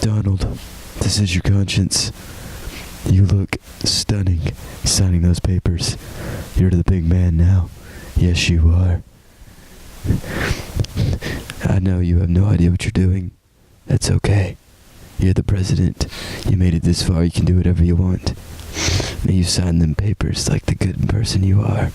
Donald, this is your conscience. You look stunning signing those papers. You're the big man now. Yes, you are. I know you have no idea what you're doing. That's okay. You're the president. You made it this far. You can do whatever you want. May you sign them papers like the good person you are.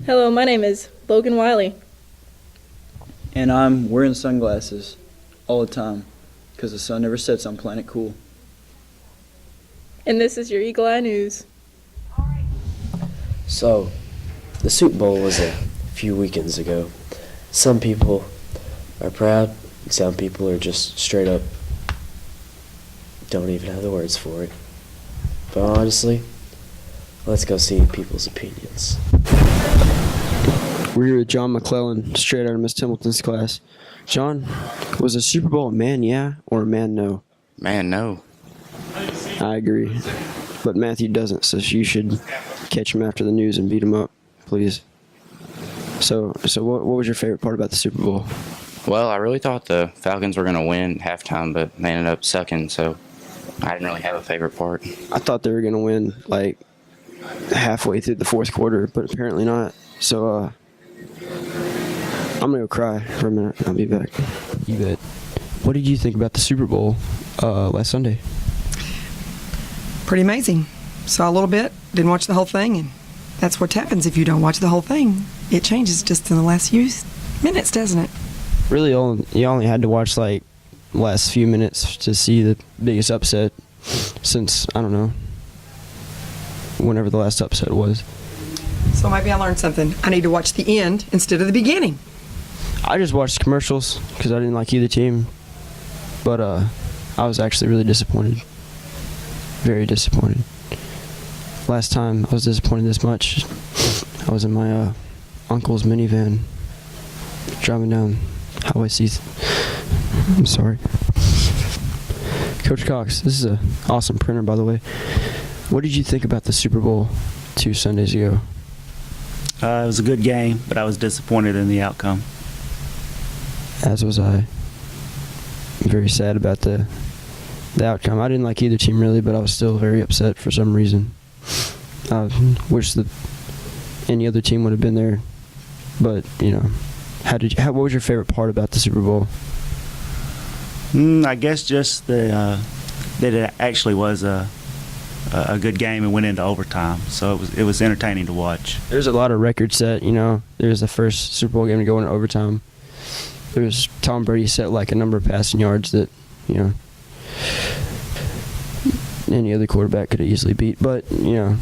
Hello, my name is Logan Wiley. And I'm wearing sunglasses all the time because the sun never sets on Planet Cool. And this is your Eagle Eye News. So, the Super Bowl was a few weekends ago. Some people are proud, and some people are just straight up don't even have the words for it. But honestly, let's go see people's opinions. We're here with John McClellan, straight out of Miss Templeton's class. John, was the Super Bowl a man yeah or a man no? Man, no. I agree. But Matthew doesn't, so you should catch him after the news and beat him up, please. So what was your favorite part about the Super Bowl? Well, I really thought the Falcons were going to win at halftime, but they ended up sucking, so I didn't really have a favorite part. I thought they were going to win, like, halfway through the fourth quarter, but apparently not. So, I'm going to go cry for a minute. I'll be back. You bet. What did you think about the Super Bowl last Sunday? Pretty amazing. Saw a little bit, didn't watch the whole thing, and that's what happens if you don't watch the whole thing. It changes just in the last few minutes, doesn't it? Really, you only had to watch, like, last few minutes to see the biggest upset since, I don't know, whenever the last upset was. So maybe I learned something. I need to watch the end instead of the beginning. I just watched commercials because I didn't like either team, but I was actually really disappointed. Very disappointed. Last time I was disappointed this much, I was in my uncle's minivan driving down Highway C. I'm sorry. Coach Cox, this is an awesome printer, by the way. What did you think about the Super Bowl 2 Sundays ago? It was a good game, but I was disappointed in the outcome. As was I. I'm very sad about the outcome. I didn't like either team really, but I was still very upset for some reason. I wish that any other team would have been there, but you know, what was your favorite part about the Super Bowl? I guess just that it actually was a good game and went into overtime, so it was entertaining to watch. There's a lot of records set. You know, there's the first Super Bowl game to go into overtime. There's Tom Brady set like a number of passing yards that, you know, any other quarterback could have easily beat. But you know,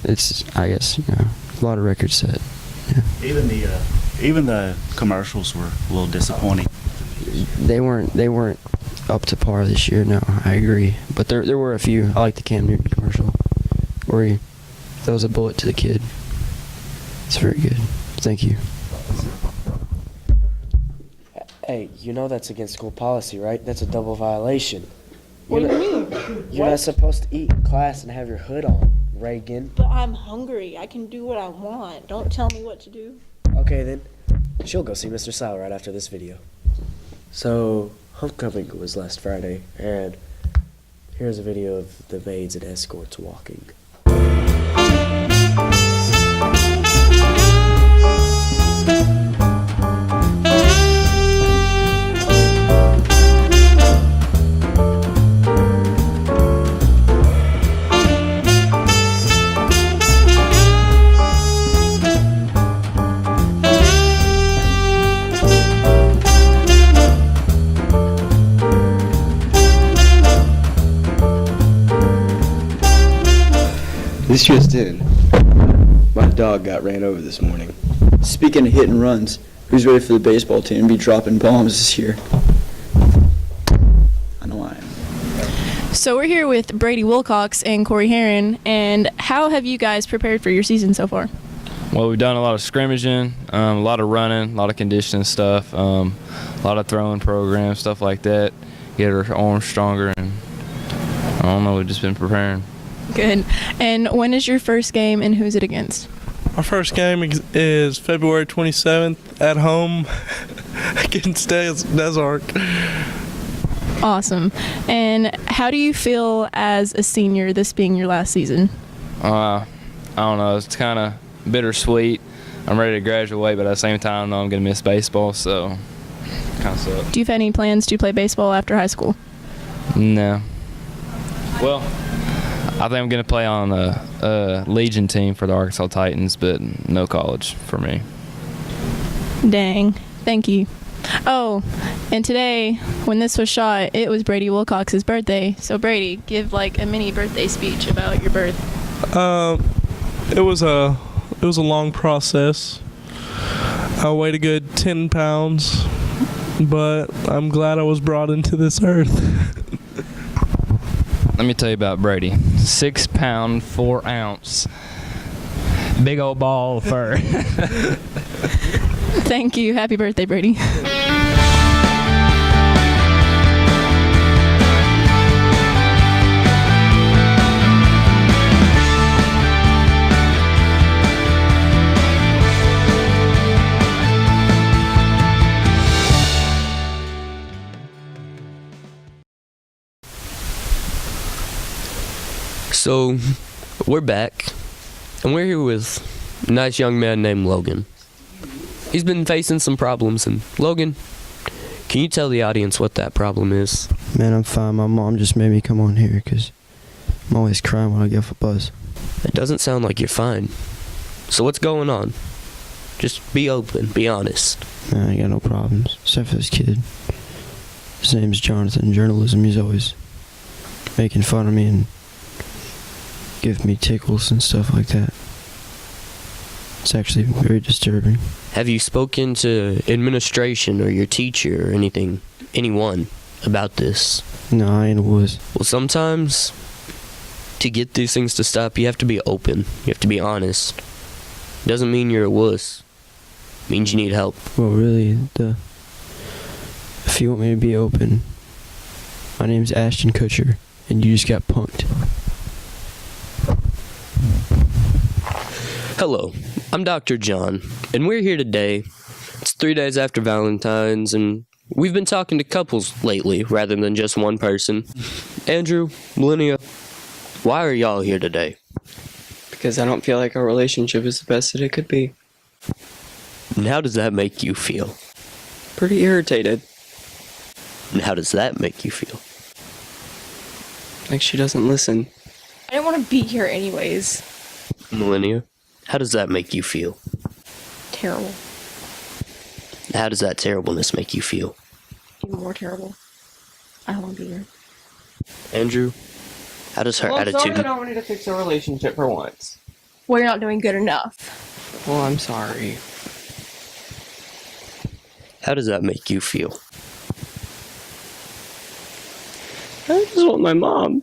it's, I guess, you know, a lot of records set. Yeah. Even the commercials were a little disappointing. They weren't up to par this year. No, I agree. But there were a few. I like the Cam Newton commercial where he throws a bullet to the kid. It's very good. Thank you. Hey, you know that's against school policy, right? That's a double violation. What do you mean? You're not supposed to eat in class and have your hood on, Reagan. But I'm hungry. I can do what I want. Don't tell me what to do. Okay, then. She'll go see Mr. Sal right after this video. So, homecoming was last Friday, and Here's a video of the maids and escorts walking. This just in. My dog got ran over this morning. Speaking of hit and runs, who's ready for the baseball team to be dropping bombs this year? I know I am. So we're here with Brady Wilcox and Corey Heron, and how have you guys prepared for your season so far? Well, we've done a lot of scrimmaging, a lot of running, a lot of conditioning stuff, a lot of throwing programs, stuff like that. Get our arms stronger, and I don't know, we've just been preparing. Good. And when is your first game, and who's it against? Our first game is February 27th at home against Desark. Awesome. And how do you feel as a senior, this being your last season? I don't know, it's kind of bittersweet. I'm ready to graduate, but at the same time, I know I'm going to miss baseball, so kind of sucks. Do you have any plans to play baseball after high school? No. Well, I think I'm going to play on a Legion team for the Arkansas Titans, but no college for me. Dang. Thank you. Oh, and today, when this was shot, it was Brady Wilcox's birthday. So Brady, give like a mini birthday speech about your birth. It was a long process. I weighed a good 10 pounds, but I'm glad I was brought into this earth. Let me tell you about Brady. 6 pound, 4 ounce. Big old ball of fur. Thank you. Happy birthday, Brady. So, we're back, and we're here with a nice young man named Logan. He's been facing some problems, and Logan, can you tell the audience what that problem is? Man, I'm fine. My mom just made me come on here because I'm always crying when I get off a bus. It doesn't sound like you're fine. So what's going on? Just be open, be honest. Man, I got no problems, except for this kid. His name's Jonathan in journalism. He's always making fun of me and give me tickles and stuff like that. It's actually very disturbing. Have you spoken to administration or your teacher or anyone about this? No, I ain't a wuss. Well, sometimes to get these things to stop, you have to be open. You have to be honest. Doesn't mean you're a wuss. It means you need help. Well, really, if you want me to be open, my name's Ashton Kutcher, and you just got punked. Hello, I'm Dr. John, and we're here today. It's 3 days after Valentine's, and we've been talking to couples lately rather than just one person. Andrew, Millennia, why are y'all here today? Because I don't feel like our relationship is the best that it could be. And how does that make you feel? Pretty irritated. And how does that make you feel? Like she doesn't listen. I didn't want to be here anyways. Millennia, how does that make you feel? Terrible. How does that terribleness make you feel? Even more terrible. I don't want to be here. Andrew, how does her attitude... I wanted to fix our relationship for once. Well, you're not doing good enough. Well, I'm sorry. How does that make you feel? I just want my mom.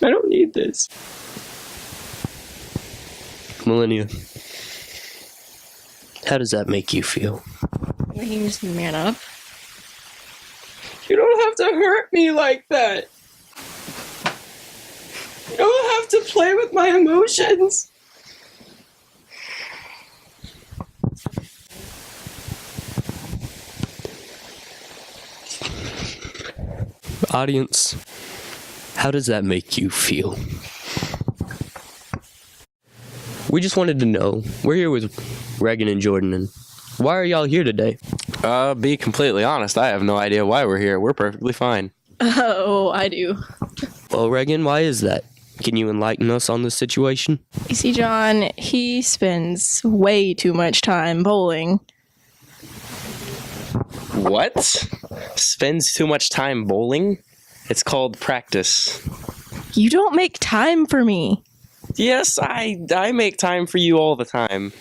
I don't need this. Millennia, how does that make you feel? Can you just man up? You don't have to hurt me like that. You don't have to play with my emotions. Audience, How does that make you feel? We just wanted to know. We're here with Reagan and Jordan, and why are y'all here today? Be completely honest, I have no idea why we're here. We're perfectly fine. Oh, I do. Well, Reagan, why is that? Can you enlighten us on this situation? You see, John, he spends way too much time bowling. What? Spends too much time bowling? It's called practice. You don't make time for me. Yes, I make time for you all the time.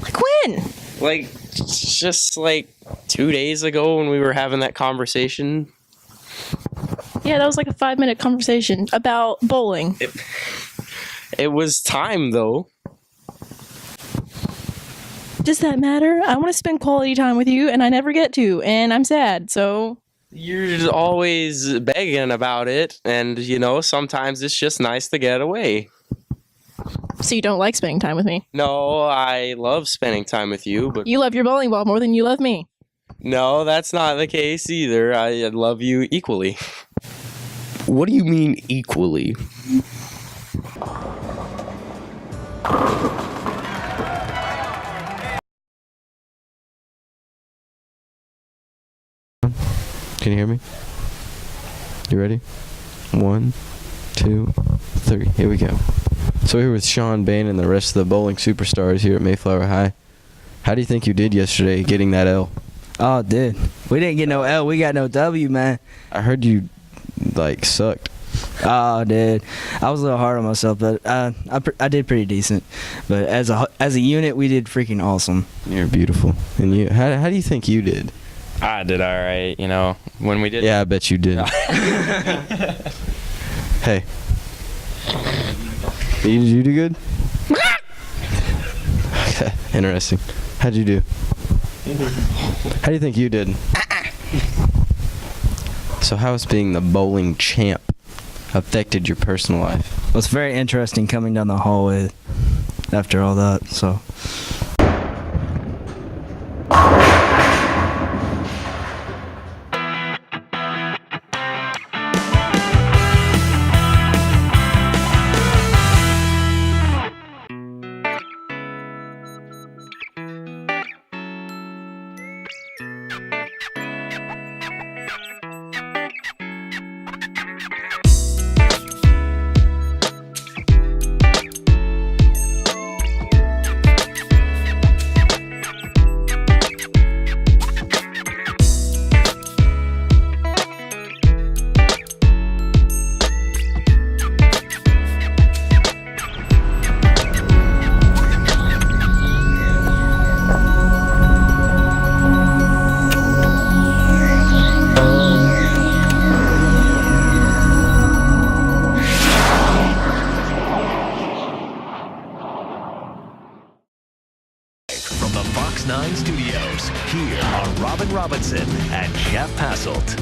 Like when? Like, just like 2 days ago when we were having that conversation. Yeah, that was like a 5-minute conversation about bowling. It was time, though. Does that matter? I want to spend quality time with you, and I never get to, and I'm sad, so... You're always begging about it, and, you know, sometimes it's just nice to get away. So you don't like spending time with me? No, I love spending time with you, but... You love your bowling ball more than you love me. No, that's not the case either. I love you equally. What do you mean equally? Can you hear me? You ready? 1, 2, 3. Here we go. So we're here with Sean Bain and the rest of the bowling superstars here at Mayflower High. How do you think you did yesterday getting that L? Oh, dude. We didn't get no L. We got no W, man. I heard you, like, sucked. Oh, dude. I was a little hard on myself, but I did pretty decent. But as a unit, we did freaking awesome. You're beautiful. And you, how do you think you did? I did all right, you know, when we did. Yeah, I bet you did. Hey. Did you do good? Okay, interesting. How'd you do? How do you think you did? So how has being the bowling champ affected your personal life? It was very interesting coming down the hallway after all that, so... From the Fox 9 studios, here are Robin Robinson and Jeff Passelt.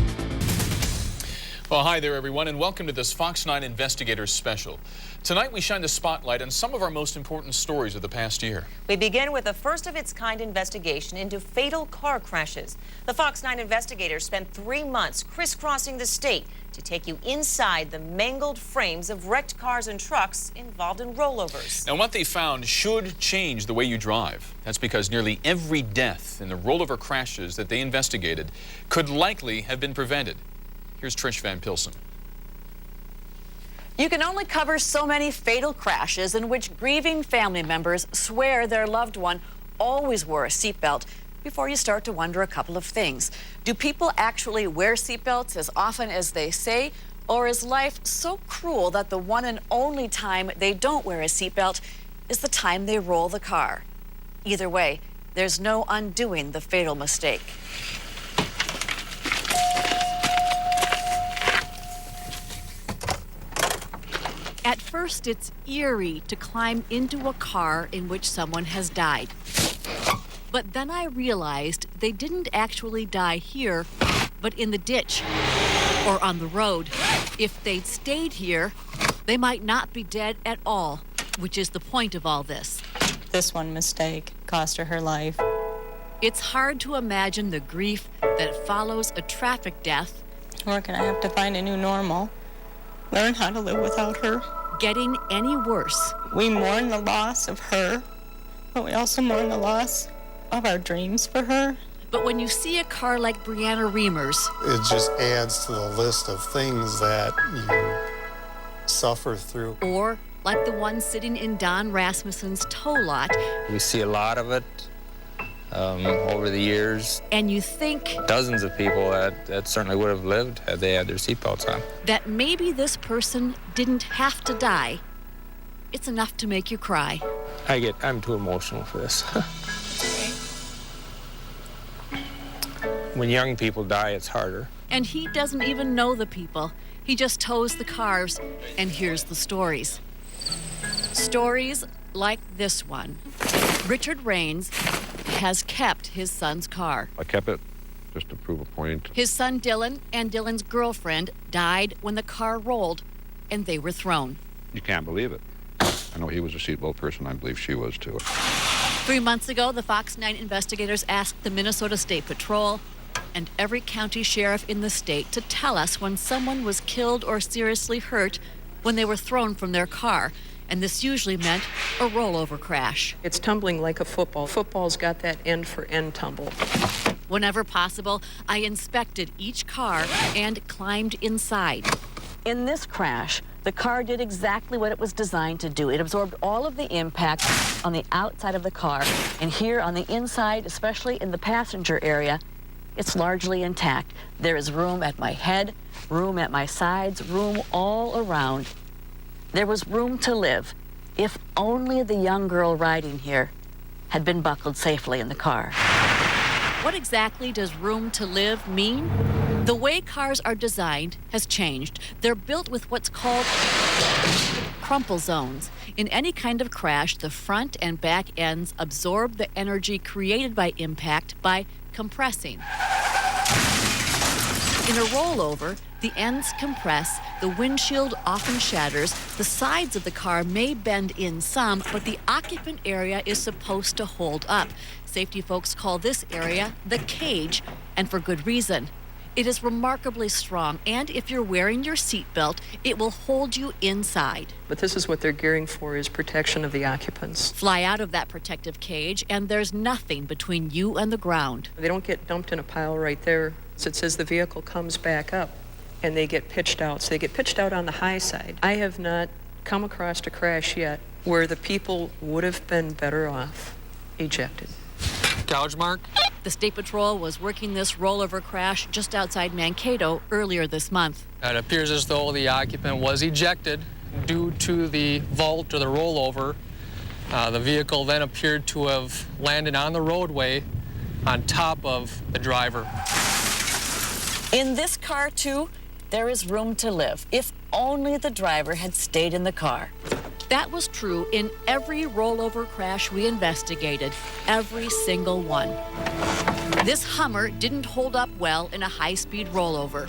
Well, hi there, everyone, and welcome to this Fox 9 Investigators Special. Tonight, we shine the spotlight on some of our most important stories of the past year. We begin with a first-of-its-kind investigation into fatal car crashes. The Fox 9 investigators spent 3 months crisscrossing the state to take you inside the mangled frames of wrecked cars and trucks involved in rollovers. Now, what they found should change the way you drive. That's because nearly every death in the rollover crashes that they investigated could likely have been prevented. Here's Trish Van Pilsen. You can only cover so many fatal crashes in which grieving family members swear their loved one always wore a seatbelt before you start to wonder a couple of things. Do people actually wear seatbelts as often as they say, or is life so cruel that the one and only time they don't wear a seatbelt is the time they roll the car? Either way, there's no undoing the fatal mistake. At first, it's eerie to climb into a car in which someone has died. But then I realized they didn't actually die here, but in the ditch or on the road. If they'd stayed here, they might not be dead at all, which is the point of all this. This one mistake cost her her life. It's hard to imagine the grief that follows a traffic death. We're gonna have to find a new normal. learn how to live without her. Getting any worse. We mourn the loss of her, but we also mourn the loss of our dreams for her. But when you see a car like Brianna Reamer's, it just adds to the list of things that you suffer through. Or like the one sitting in Don Rasmussen's tow lot. We see a lot of it over the years. And you think Dozens of people that certainly would have lived had they had their seatbelts on. that maybe this person didn't have to die. It's enough to make you cry. I'm too emotional for this. When young people die, it's harder. And he doesn't even know the people. He just tows the cars and hears the stories. Stories like this one. Richard Rains has kept his son's car. I kept it just to prove a point. His son Dylan and Dylan's girlfriend died when the car rolled and they were thrown. You can't believe it. I know he was a seatbelt person. I believe she was too. 3 months ago, the Fox 9 investigators asked the Minnesota State Patrol and every county sheriff in the state to tell us when someone was killed or seriously hurt when they were thrown from their car. And this usually meant a rollover crash. It's tumbling like a football. Football's got that end-for-end tumble. Whenever possible, I inspected each car and climbed inside. In this crash, the car did exactly what it was designed to do. It absorbed all of the impact on the outside of the car. And here on the inside, especially in the passenger area, it's largely intact. There is room at my head, room at my sides, room all around. There was room to live if only the young girl riding here had been buckled safely in the car. What exactly does room to live mean? The way cars are designed has changed. They're built with what's called crumple zones. In any kind of crash, the front and back ends absorb the energy created by impact by compressing. In a rollover, the ends compress, the windshield often shatters, the sides of the car may bend in some, but the occupant area is supposed to hold up. Safety folks call this area the cage, and for good reason. It is remarkably strong, and if you're wearing your seatbelt, it will hold you inside. But this is what they're gearing for, is protection of the occupants. Fly out of that protective cage, and there's nothing between you and the ground. They don't get dumped in a pile right there. So it says the vehicle comes back up, and they get pitched out. So they get pitched out on the high side. I have not come across a crash yet where the people would have been better off ejected. Gouge mark? The State Patrol was working this rollover crash just outside Mankato earlier this month. It appears as though the occupant was ejected due to the vault or the rollover. The vehicle then appeared to have landed on the roadway on top of the driver. In this car, too, there is room to live, if only the driver had stayed in the car. That was true in every rollover crash we investigated, every single one. This Hummer didn't hold up well in a high-speed rollover.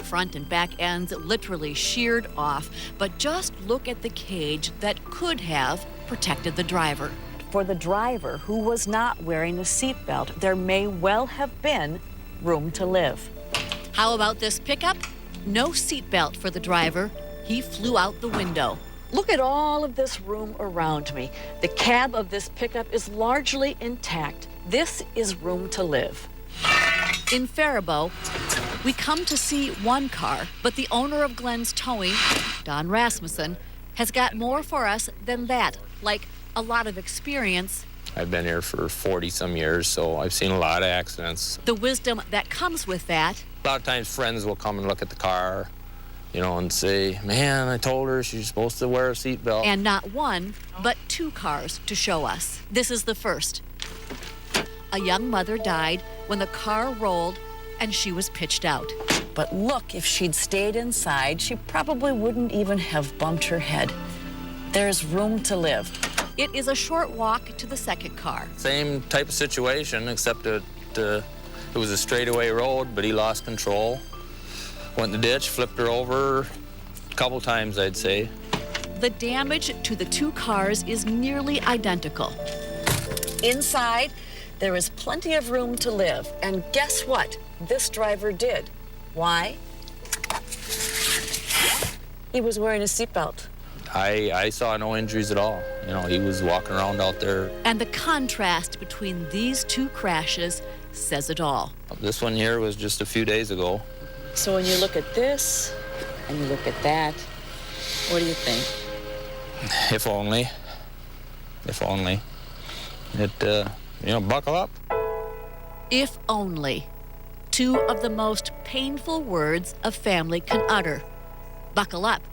Front and back ends literally sheared off, but just look at the cage that could have protected the driver. For the driver who was not wearing a seatbelt, there may well have been room to live. How about this pickup? No seatbelt for the driver. He flew out the window. Look at all of this room around me. The cab of this pickup is largely intact. This is room to live. In Faribault, we come to see one car, but the owner of Glenn's Towing, Don Rasmussen, has got more for us than that, like a lot of experience. I've been here for 40-some years, so I've seen a lot of accidents. The wisdom that comes with that. A lot of times friends will come and look at the car, and say, man, I told her she's supposed to wear a seatbelt. And not one, but two cars to show us. This is the first. A young mother died when the car rolled and she was pitched out. But look, if she'd stayed inside, she probably wouldn't even have bumped her head. There's room to live. It is a short walk to the second car. Same type of situation, except it was a straightaway road, but he lost control. Went in the ditch, flipped her over a couple times, I'd say. The damage to the two cars is nearly identical. Inside, there is plenty of room to live. And guess what? This driver did. Why? He was wearing a seatbelt. I saw no injuries at all. You know, he was walking around out there. And the contrast between these two crashes says it all. This one here was just a few days ago. So when you look at this and you look at that, what do you think? If only. If only. It, you know, buckle up. If only. Two of the most painful words a family can utter. Buckle up.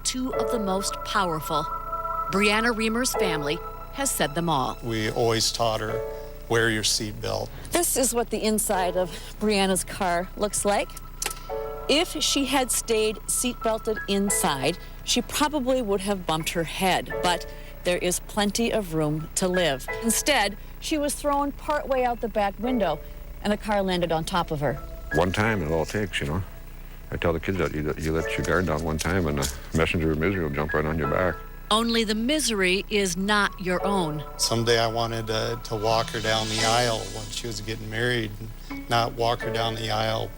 Two of the most powerful. Brianna Reamer's family has said them all. We always taught her, wear your seatbelt. This is what the inside of Brianna's car looks like. If she had stayed seatbelted inside, she probably would have bumped her head, but there is plenty of room to live. Instead, she was thrown partway out the back window, and the car landed on top of her. One time it all takes, you know. I tell the kids that you let your guard down one time and the messenger of misery will jump right on your back. Only the misery is not your own. Someday I wanted to walk her down the aisle when she was getting married, not walk her down the aisle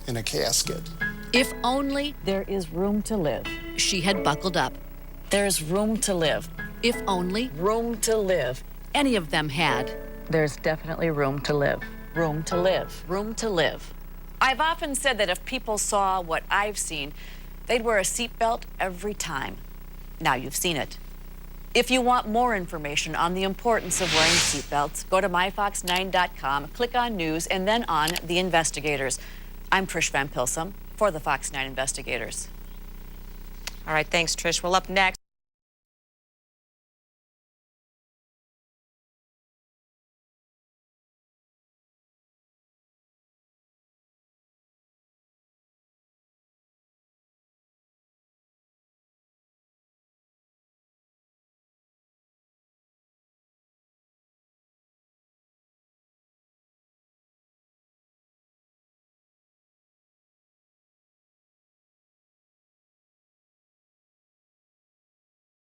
in a casket. If only there is room to live. She had buckled up. There's room to live. If only room to live. Any of them had. There's definitely room to live. Room to live. Room to live. I've often said that if people saw what I've seen, they'd wear a seatbelt every time. Now you've seen it. If you want more information on the importance of wearing seatbelts, go to myfox9.com, click on News, and then on The Investigators. I'm Trish Van Pilsum for the Fox 9 Investigators. All right, thanks, Trish. Well, up next.